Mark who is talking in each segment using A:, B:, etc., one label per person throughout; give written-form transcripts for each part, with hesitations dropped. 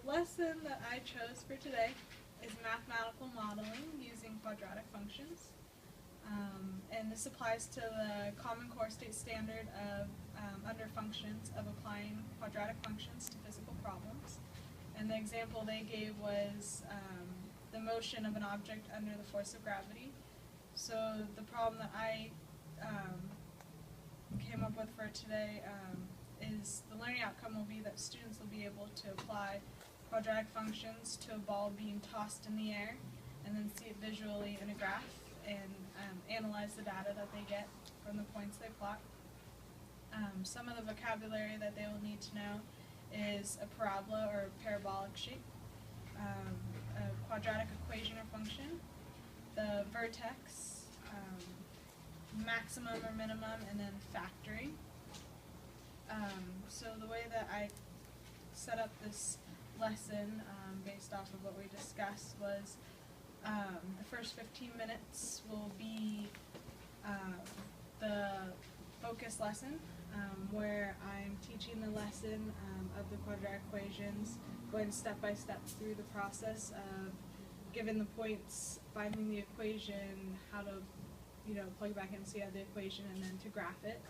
A: lesson that I chose for today is mathematical modeling using quadratic functions. And this applies to the Common Core State Standard of under functions of applying quadratic functions to physical problems. And the example they gave was the motion of an object under the force of gravity. So the problem that I came up with for today is the learning outcome will be that students will be able to apply quadratic functions to a ball being tossed in the air and then see it visually in a graph and analyze the data that they get from the points they plot. Some of the vocabulary that they will need to know is a parabola or a parabolic shape, a quadratic equation or function, the vertex, maximum or minimum, and then factoring. So the way that I set up this lesson based off of what we discussed was the first 15 minutes will be the focus lesson where I'm teaching the lesson of the quadratic equations, going step by step through the process of given the points, finding the equation, how to plug it back in, see how the equation, and then to graph it.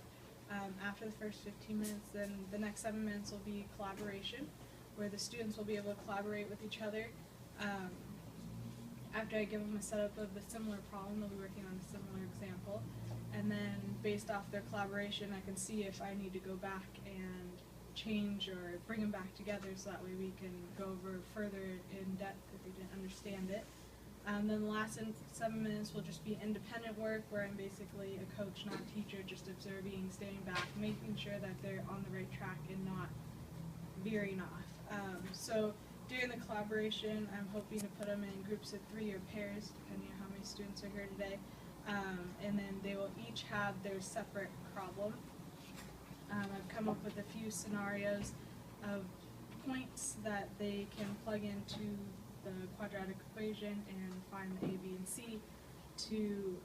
A: After the first 15 minutes, then the next 7 minutes will be collaboration, where the students will be able to collaborate with each other. After I give them a setup of the similar problem, they'll be working on a similar example. And then based off their collaboration, I can see if I need to go back and change or bring them back together so that way we can go over further in depth if they didn't understand it. Then the last 7 minutes will just be independent work where I'm basically a coach, not a teacher, just observing, staying back, making sure that they're on the right track and not veering off. So during the collaboration, I'm hoping to put them in groups of 3 or pairs, depending on how many students are here today. And then they will each have their separate problem. I've come up with a few scenarios of points that they can plug into the quadratic equation and find the A, B, and C to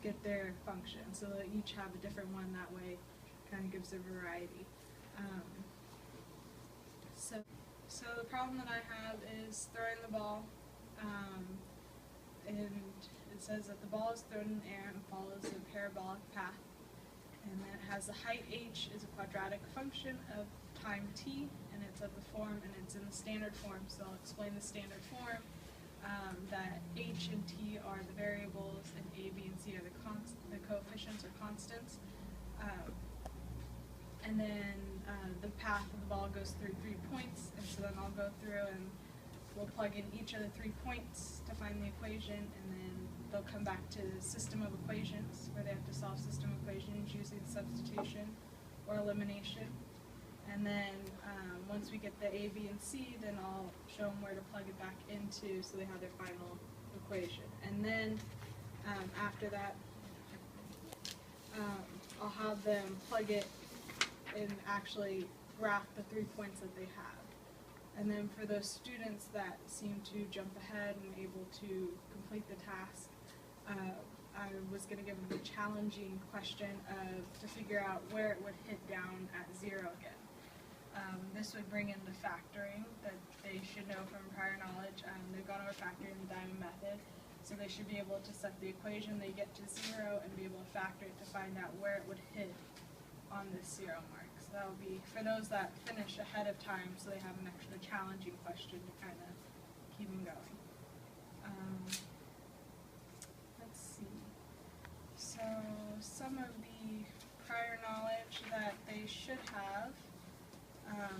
A: get their function. So they'll each have a different one, that way kind of gives a variety. So the problem that I have is throwing the ball, and it says that the ball is thrown in the air and follows a parabolic path, and then it has the height h is a quadratic function of time t, and it's of the form, and it's in the standard form, so I'll explain the standard form, that h and t are the variables, and a, b, and c are the coefficients or constants. And then the path of the ball goes through 3 points, and so then I'll go through and we'll plug in each of the 3 points to find the equation, and then they'll come back to the system of equations, where they have to solve system equations using substitution or elimination. And then once we get the A, B, and C, then I'll show them where to plug it back into so they have their final equation. And then after that, I'll have them plug it and actually graph the 3 points that they have. And then for those students that seem to jump ahead and able to complete the task, I was going to give them a challenging question to figure out where it would hit down at 0 again. This would bring in the factoring that they should know from prior knowledge. They've gone over factoring the diamond method, so they should be able to set the equation they get to 0 and be able to factor it to find out where it would hit on this 0 mark. So that will be for those that finish ahead of time, so they have an extra challenging question to kind of keep them going. Let's see. So some of the prior knowledge that they should have,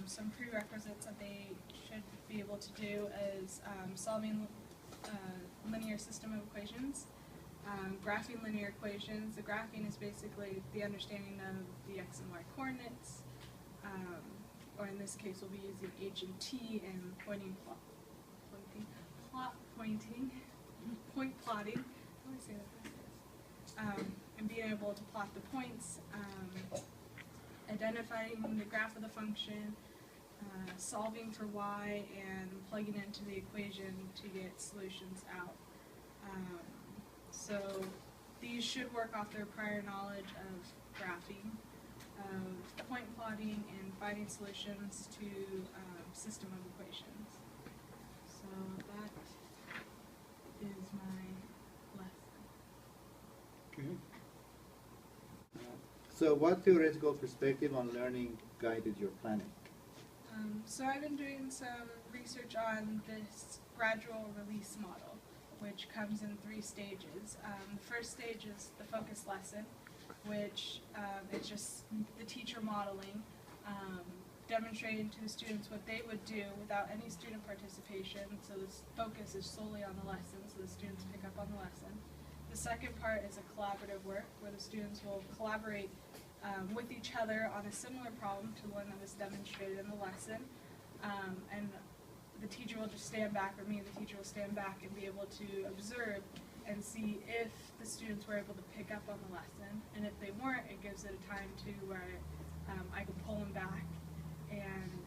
A: some prerequisites that they should be able to do is solving linear system of equations, graphing linear equations. The graphing is basically the understanding of the x and y coordinates, or in this case we'll be using h and t and point plotting, how do I say that? And being able to plot the points, identifying the graph of the function, solving for y, and plugging into the equation to get solutions out. So these should work off their prior knowledge of graphing, of point plotting, and finding solutions to system of equations. So that is my lesson.
B: Okay. So what theoretical perspective on learning guided your planning?
A: So I've been doing some research on this gradual release model, which comes in 3 stages. The first stage is the focus lesson, which it's just the teacher modeling, demonstrating to the students what they would do without any student participation. So this focus is solely on the lesson, so the students pick up on the lesson. The second part is a collaborative work, where the students will collaborate with each other on a similar problem to the one that was demonstrated in the lesson. And the teacher will just stand back, or me, the teacher will stand back and be able to observe and see if the students were able to pick up on the lesson. And if they weren't, it gives it a time to where I can pull them back and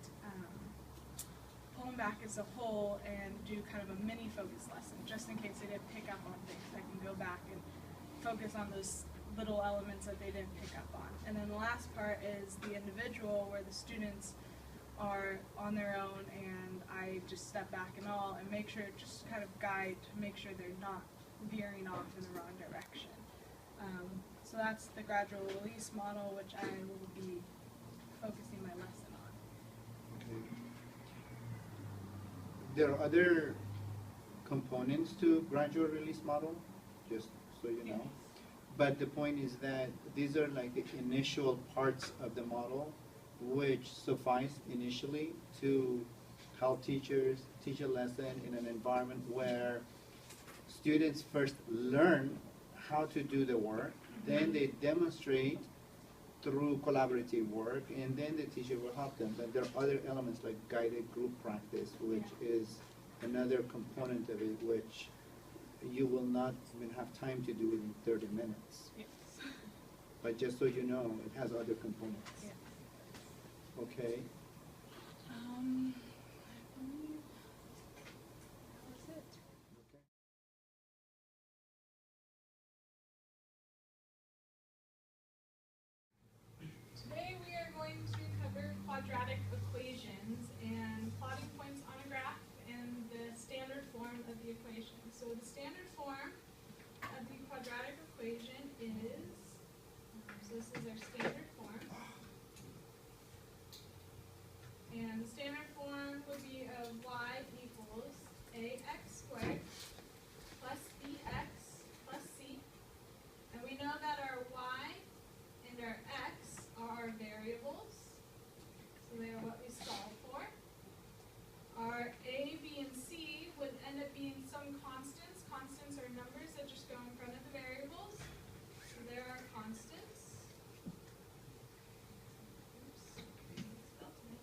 A: pull them back as a whole and do kind of a mini focus lesson, just in case they didn't pick up on things. I can go back and focus on those little elements that they didn't pick up on. And then the last part is the individual, where the students are on their own and I just step back and all and make sure, just kind of guide to make sure they're not veering off in the wrong direction. So that's the gradual release model, which I will be focusing my lesson on.
B: Okay. There are other components to gradual release model, just so you know.
A: Yes.
B: But the point is that these are like the initial parts of the model which suffice initially to help teachers teach a lesson in an environment where students first learn how to do the work, then they demonstrate through collaborative work, and then the teacher will help them. But there are other elements like guided group practice, which is another component of it, which you will not even have time to do it in 30 minutes.
A: Yes.
B: But just so you know, it has other components.
A: Yes.
B: Okay.
A: I believe that was it.
B: Okay.
A: Today we are going to cover quadratic equations and plotting points on a graph and the standard form of the equation. So the standard form of the quadratic equation is, so this is our standard form. And the standard form would be of y equals ax squared plus bx plus c. And we know that our y and our x are our variables, so they are what we solve for. Our a, b, and c would end up being some constants. Constants are numbers that just go in front of the variables, so there are constants. Oops, spelled me.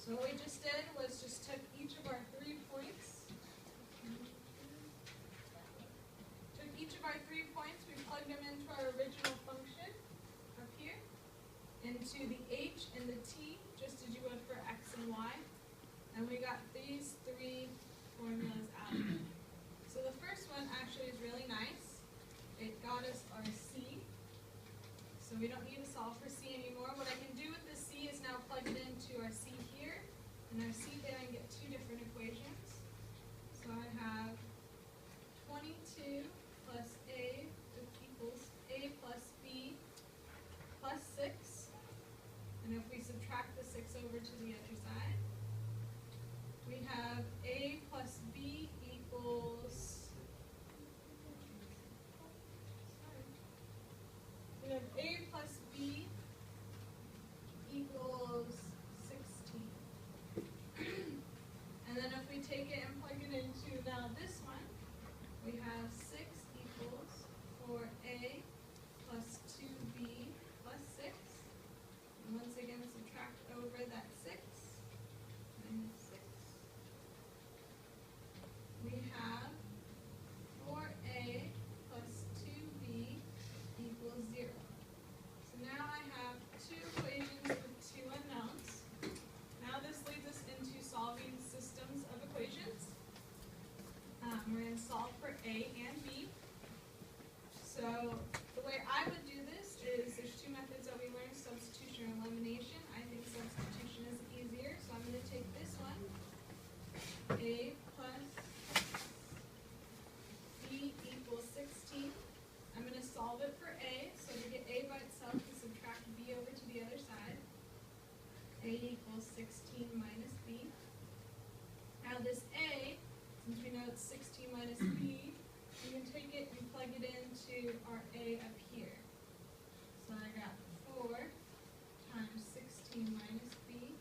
A: So what we just did was just took each of our 3 points. Took each of our 3 points, we plugged them into our original function up here, into the h and the t, just as you would for x and y. And we got these 3 formulas out of it. So the first one actually is really nice. It got us our c. So we don't need to solve for c anymore. What I can do with this c is now plug it into our c here. And our c there I can get 2 different equations. So I have 22 plus a equals a plus b plus 6. And if we subtract the 6 over to the other side, we have a plus b equals, we have a plus b equals 16. And then if we take it and plug it into now this one, we have 6 equals 4a plus 2b plus 6. And once again, subtract over that 6 minus 6. We have 4a plus 2b equals 0. So now I have 2 equations with 2 unknowns. Now this leads us into solving systems of equations. We're going to solve for a and b. So the way I would do this is there's 2 methods that we learned, substitution or elimination. I think substitution is easier, so I'm going to take this one, a plus b equals 16. I'm going to solve it for a, so to get a by itself, we subtract b over to the other side. A equals 16 minus b. Now this a, since we know it's 16 minus b, we can take it and plug it into our a up here. So I got 4 times 16 minus b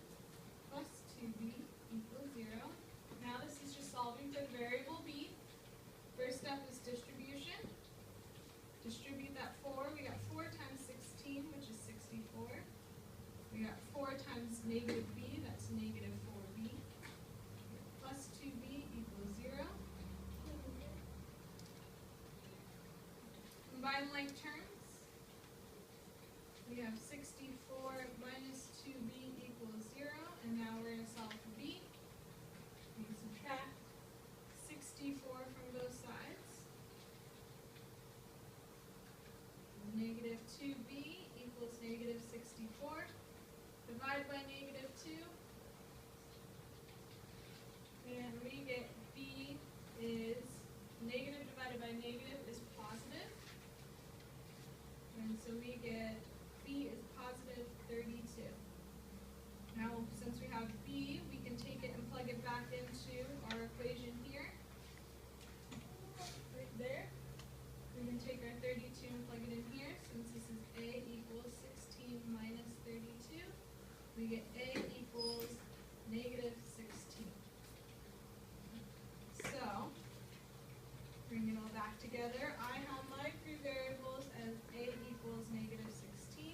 A: plus 2b equals 0. Now this is just solving for the variable b. First step is distribution. Distribute that 4. We got 4 times 16, which is 64. We got 4 times negative b, that's negative 4b. Plus 2b equals 0. Combine like terms. We have 64 minus 2b equals 0, and now we're going to solve for b. We can subtract 64 from both sides. Negative 2b equals negative 64. Divide by negative 2. And we get b is negative divided by negative is positive. And so we get b is positive 32. Now, since we have b, we can take it and plug it back into our equation here. Right there. We can take our 32 and plug it in here. Since this is a equals 16 minus 32, we get a equals negative 16. So, bring it all back together. I have my 3 variables as a equals negative 16,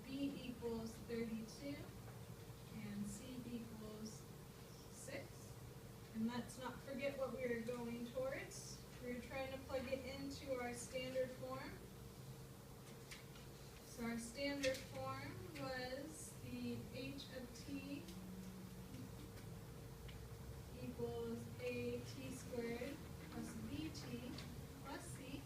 A: b equals 32, and c equals 6. And let's not forget what we were going towards. We were trying to plug it into our standard form. So our standard form was the h of t equals a t squared plus bt plus c.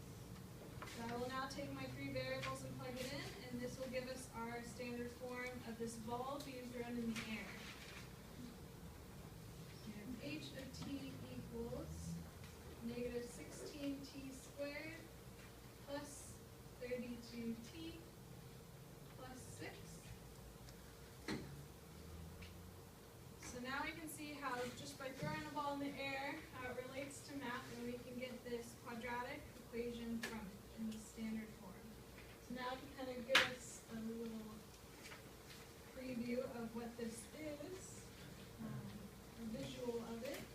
A: So I will now take my 3 variables and plug it in, and this will give us our standard form of this ball being thrown in the air. And h of t equals negative 16t squared plus 32t plus 6. So now we can see how just by throwing a ball in the air, how it relates to math, and we can get this quadratic equation from it in the standard form. So now to kind of give us a little preview of what this is, a visual of it,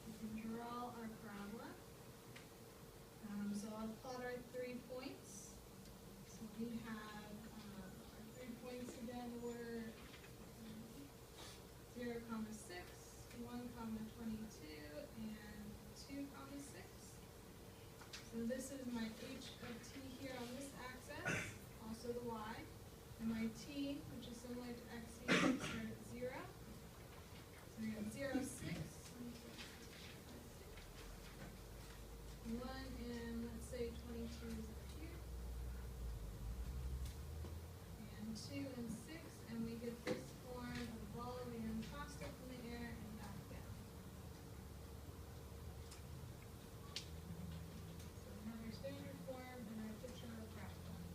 A: we can draw our parabola. So I'll plot our 3 points. So we have our 3 points again were h of t here on this axis, also the y, and my t, which is similar to x here, start at 0. So we got 0, 6, 1, and let's say 22 is up here, and 2 and 6, and we get this form of a ball being tossed up in the air and back down. So we have our standard form and our picture of graph form.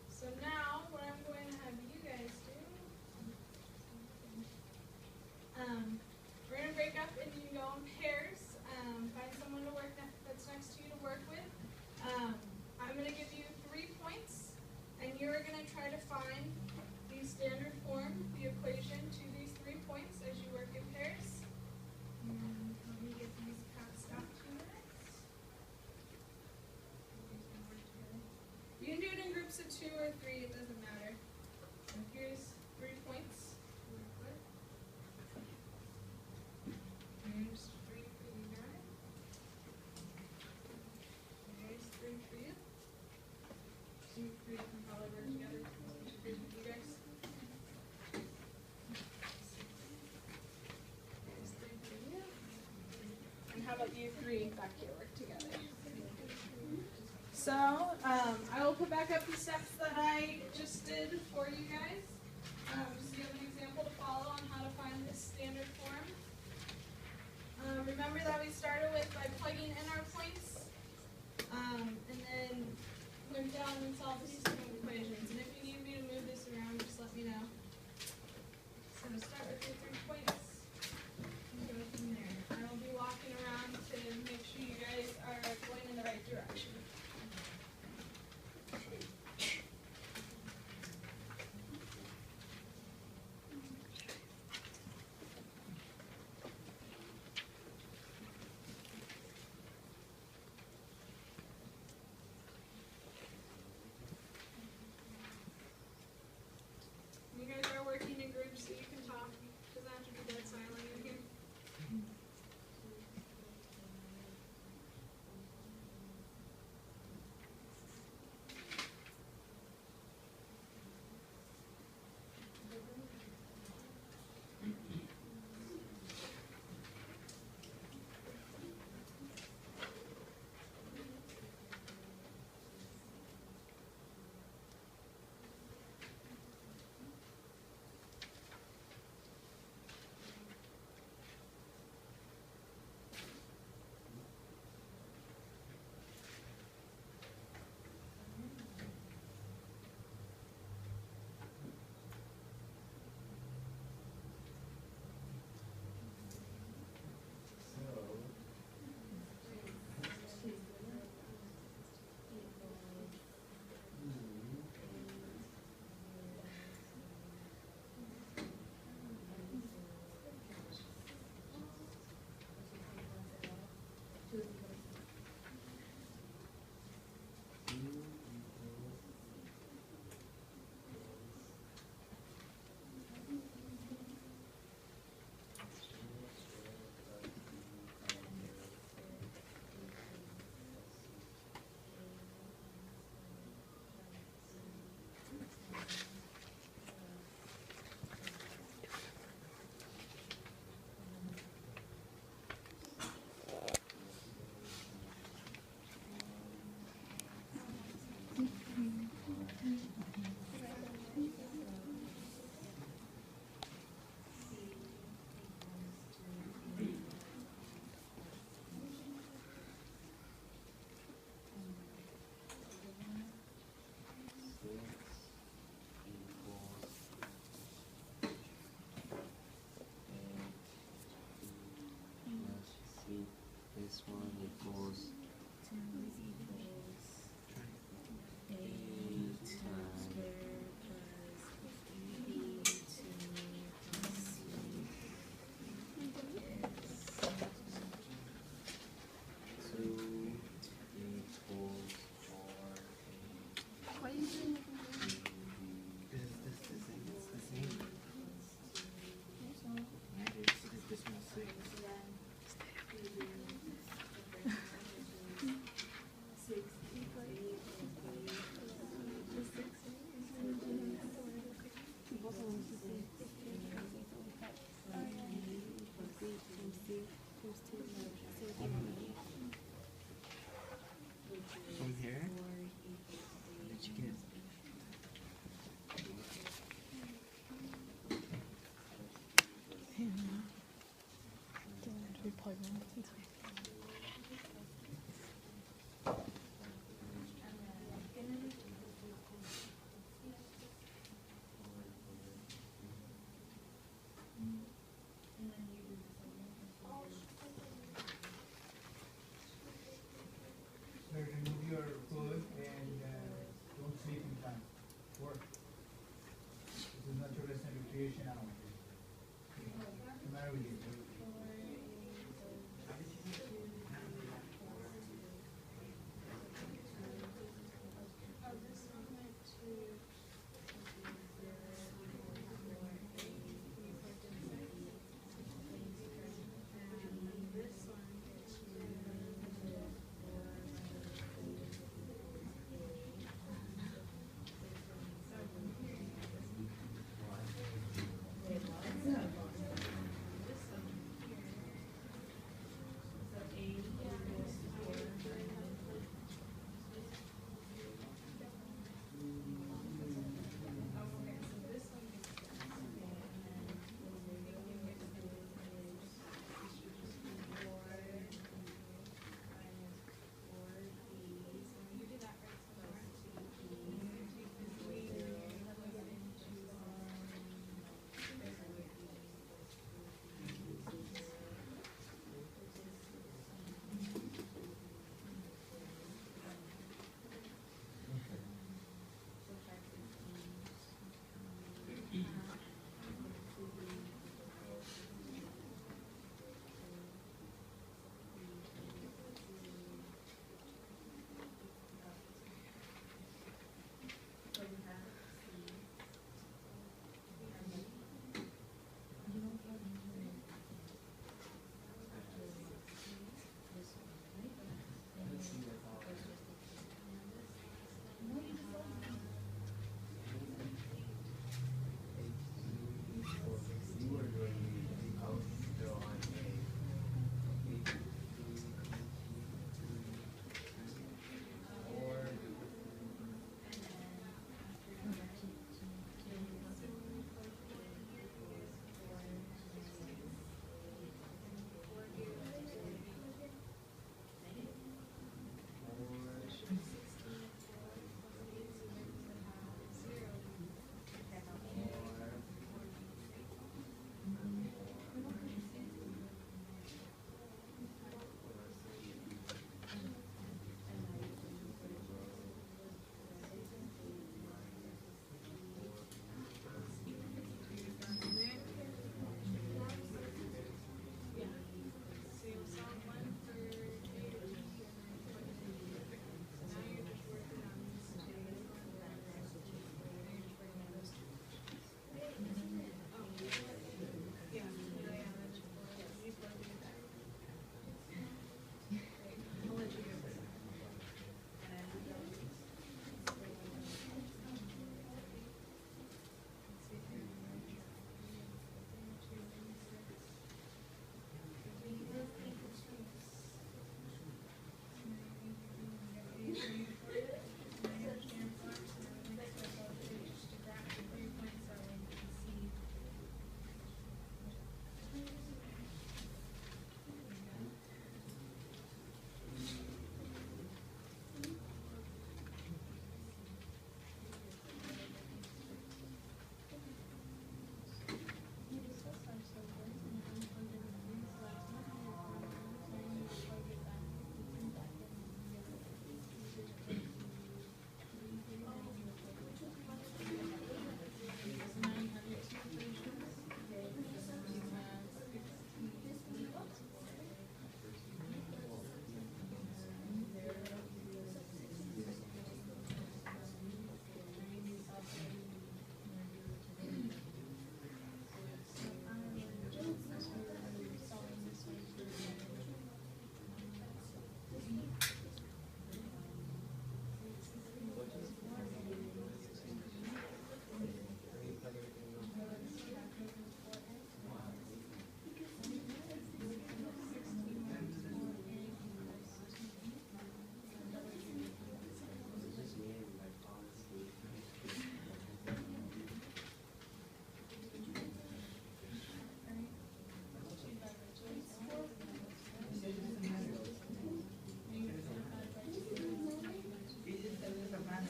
A: So now, what I'm going to have you guys do, we're going to break up and you can go in pairs. Find someone to work that's next to you to work with. I'm going to give you 3 points, and you're going to try to find the standard form, the equation to these 3 points as you work in pairs. And let me get these passed out to you next. You can do it in groups of 2 or 3, it doesn't matter. So here's 3 points. Here's 3 for you guys. Here's 3 for you. 2, 3 can probably work together. Here's with you guys. Here's 3 for you. And how about you 3 back here work together? So, I will put back up the steps that I just did for you guys. Just to give an example to follow on how to find this standard form. Remember that we started with by plugging in our points, and then went down and solved these 2 equations. And if you need me to move this around, just let me know. So start with your 3 points and go from there. I will be walking around to make sure you guys are going in the right direction.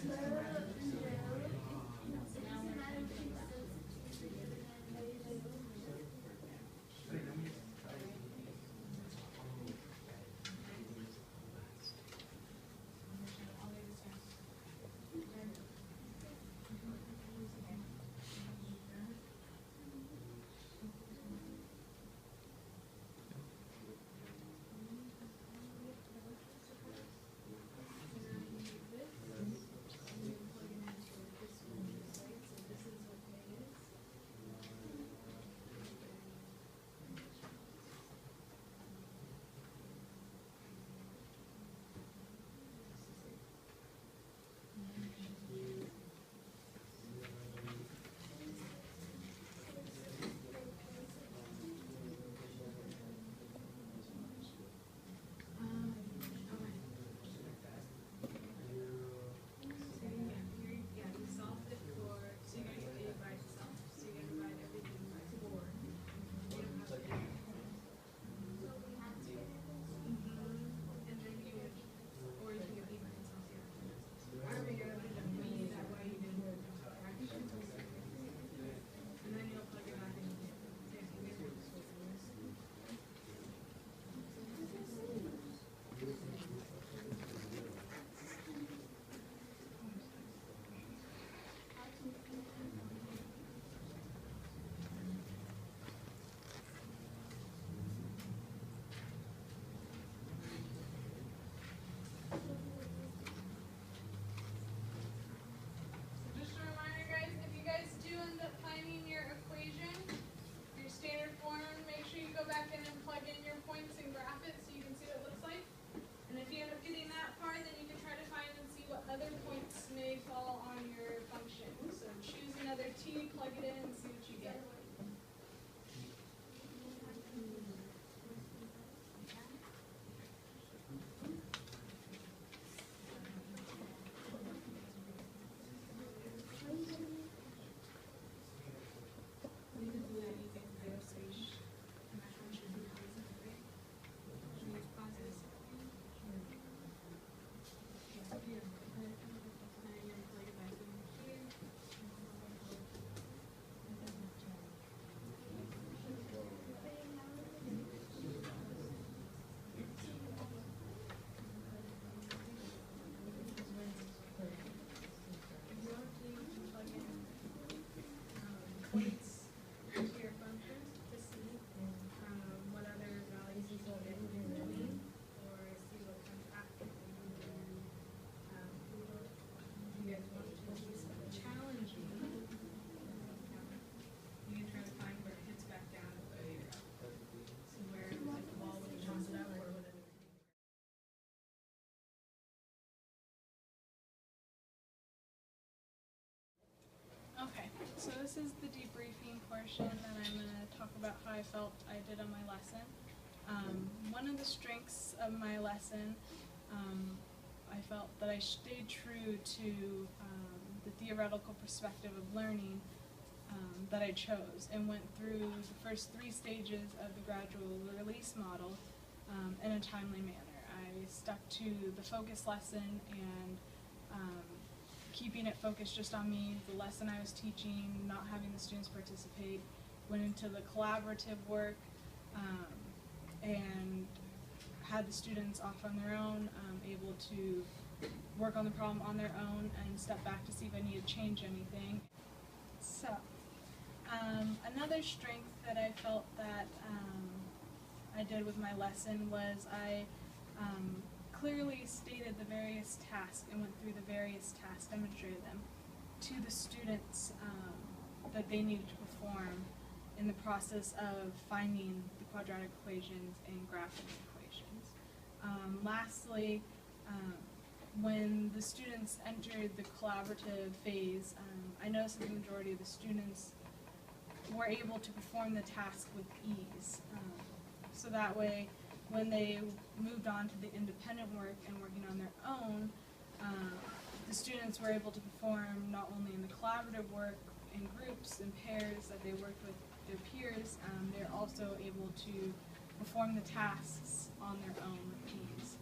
A: Just a reminder, guys, if you guys do end up finding your equation, your standard form, make sure you go back in and plug in your points and graph it so you can see what it looks like. And if you end up getting that far, then you can try to find and see what other points may fall on your function. So choose another t, plug it in, and see what you get. Points into your function to see what other values you can get in between, or see what comes after. If you guys want to do something challenging, you can try to find where it hits back down to the zero. So where like the ball would toss it up, or would it? Okay, so this is the debriefing portion, and I'm going to talk about how I felt I did on my lesson. One of the strengths of my lesson, I felt that I stayed true to the theoretical perspective of learning that I chose, and went through the first 3 stages of the gradual release model in a timely manner. I stuck to the focus lesson and keeping it focused just on me, the lesson I was teaching, not having the students participate, went into the collaborative work, and had the students off on their own, able to work on the problem on their own and step back to see if I needed to change anything. So, another strength that I felt that I did with my lesson was I clearly stated the various tasks and went through the various tasks, demonstrated them to the students that they needed to perform in the process of finding the quadratic equations and graphing the equations. Lastly, when the students entered the collaborative phase, I noticed that the majority of the students were able to perform the task with ease. So that way, when they moved on to the independent work and working on their own, the students were able to perform not only in the collaborative work in groups and pairs that they worked with their peers, they're also able to perform the tasks on their own with ease.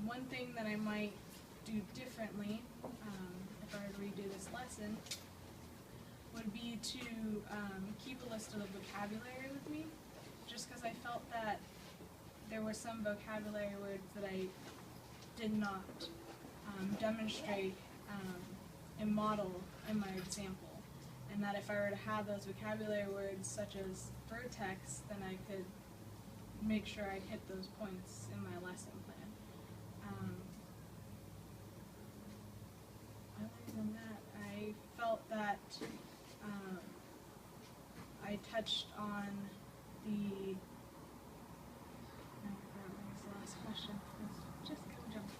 A: One thing that I might do differently do this lesson would be to keep a list of the vocabulary with me, just because I felt that there were some vocabulary words that I did not demonstrate and model in my example, and that if I were to have those vocabulary words such as vertex, then I could make sure I hit those points in my lesson plan. Other than that, I felt that I touched on the, I forgot what was the last question. Let's just go jump to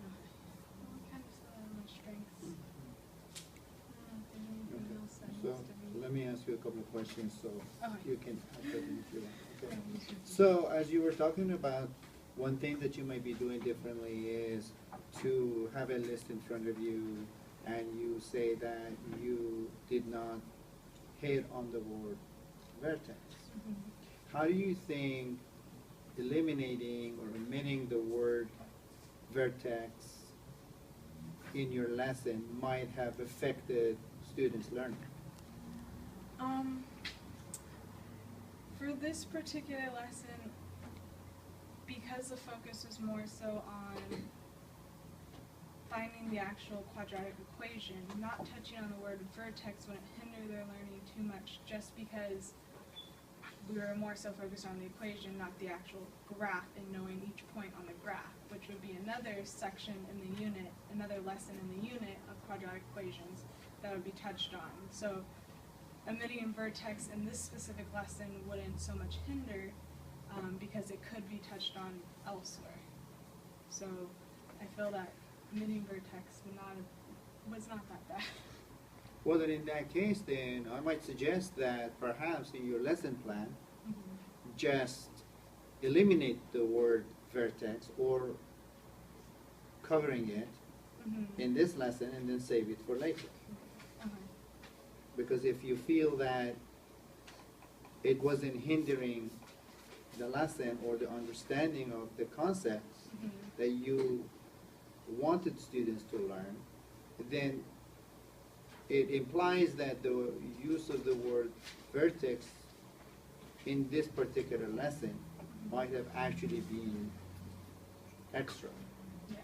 A: well, kind of still have my strengths. I don't know if there's anything else that
B: So
A: needs to be.
B: let me ask you a couple of questions so
A: Okay.
B: you can answer them if you want. Okay. So as you were talking about, one thing that you might be doing differently is to have a list in front of you and you say that you did not hit on the word vertex.
A: Mhm.
B: How do you think eliminating or omitting the word vertex in your lesson might have affected students' learning?
A: For this particular lesson, because the focus was more so on finding the actual quadratic equation, not touching on the word vertex wouldn't hinder their learning too much, just because we were more so focused on the equation, not the actual graph, and knowing each point on the graph, which would be another section in the unit, another lesson in the unit of quadratic equations that would be touched on. So omitting vertex in this specific lesson wouldn't so much hinder, because it could be touched on elsewhere. So I feel that omitting vertex was not that bad.
B: Well, then in that case, then I might suggest that perhaps in your lesson plan,
A: Mm-hmm.
B: just eliminate the word vertex or covering it
A: Mm-hmm.
B: in this lesson and then save it for later.
A: Okay.
B: Because if you feel that it wasn't hindering the lesson or the understanding of the concepts
A: Mm-hmm.
B: that you wanted students to learn, then it implies that the use of the word vertex in this particular lesson might have actually been extra.
A: Yeah.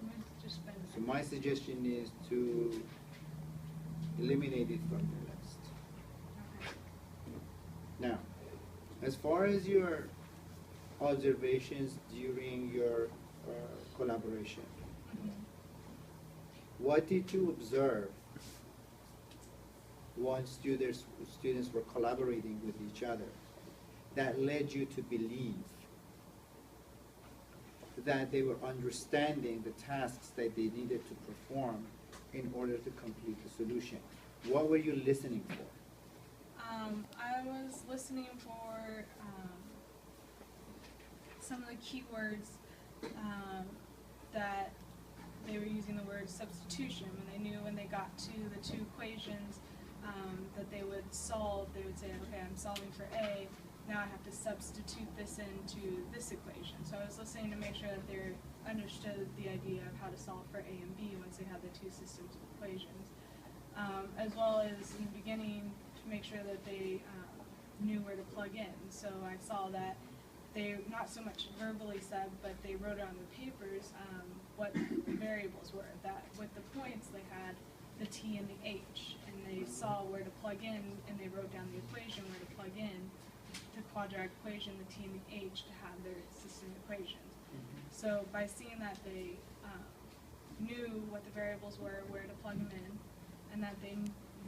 A: It's just been.
B: So my suggestion is to eliminate it from your list.
A: Okay.
B: Now, as far as your observations during your collaboration,
A: Mm-hmm.
B: what did you observe when students were collaborating with each other that led you to believe that they were understanding the tasks that they needed to perform in order to complete the solution? What were you listening for?
A: I was listening for some of the keywords that they were using the word substitution. When they knew when they got to the two equations that they would solve, they would say, okay, I'm solving for A, now I have to substitute this into this equation. So I was listening to make sure that they understood the idea of how to solve for A and B once they had the two systems of equations. As well as in the beginning to make sure that they knew where to plug in. So I saw that they not so much verbally said, but they wrote on the papers what the variables were. That with the points they had the T and the H, and they saw where to plug in, and they wrote down the equation where to plug in the quadratic equation, the T and the H, to have their system equations. So by seeing that they knew what the variables were, where to plug them in, and that they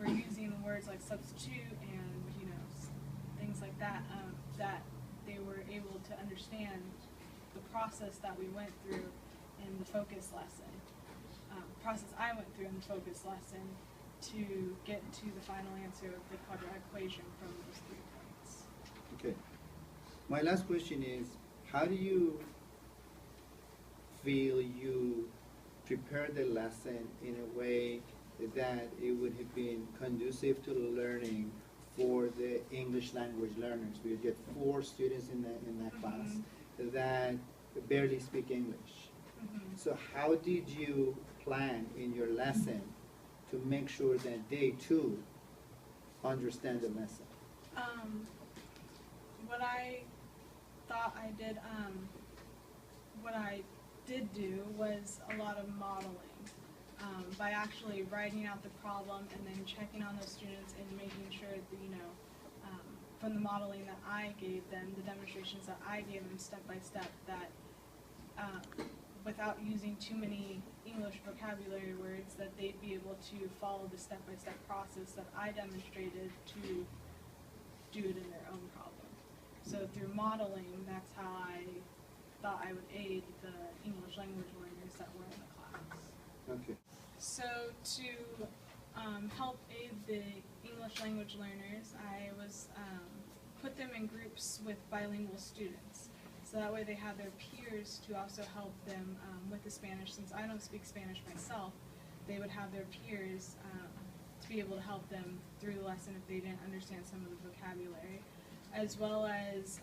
A: were using the words like substitute and things like that, that they were able to understand the process that we went through in the focus lesson, process I went through in the focus lesson to get to the final answer of the quadratic equation from those 3 points.
B: Okay. My last question is, how do you feel you prepared the lesson in a way that it would have been conducive to learning for the English language learners? We get 4 students in that class that barely speak English.
A: Mhm.
B: So how did you plan in your lesson to make sure that they too understand the lesson?
A: What I thought I did, what I did do was a lot of modeling, by actually writing out the problem and then checking on those students and making sure that, from the modeling that I gave them, the demonstrations that I gave them step by step, that without using too many English vocabulary words, that they'd be able to follow the step-by-step process that I demonstrated to do it in their own problem. So through modeling, that's how I thought I would aid the English language learners that were in the class.
B: Okay.
A: So to help aid the English language learners, I was put them in groups with bilingual students. So that way they have their peers to also help them with the Spanish. Since I don't speak Spanish myself, they would have their peers to be able to help them through the lesson if they didn't understand some of the vocabulary. As well as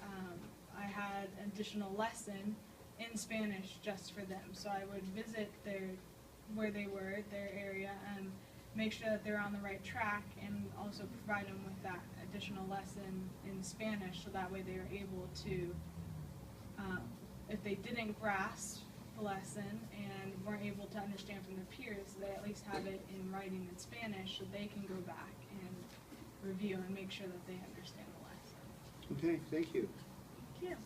A: I had an additional lesson in Spanish just for them. So I would visit where they were, their area, and make sure that they're on the right track, and also provide them with that additional lesson in Spanish, so that way they were able to, if they didn't grasp the lesson and weren't able to understand from their peers, they at least have it in writing in Spanish, so they can go back and review and make sure that they understand the lesson.
B: Okay, thank you.
A: Thank you.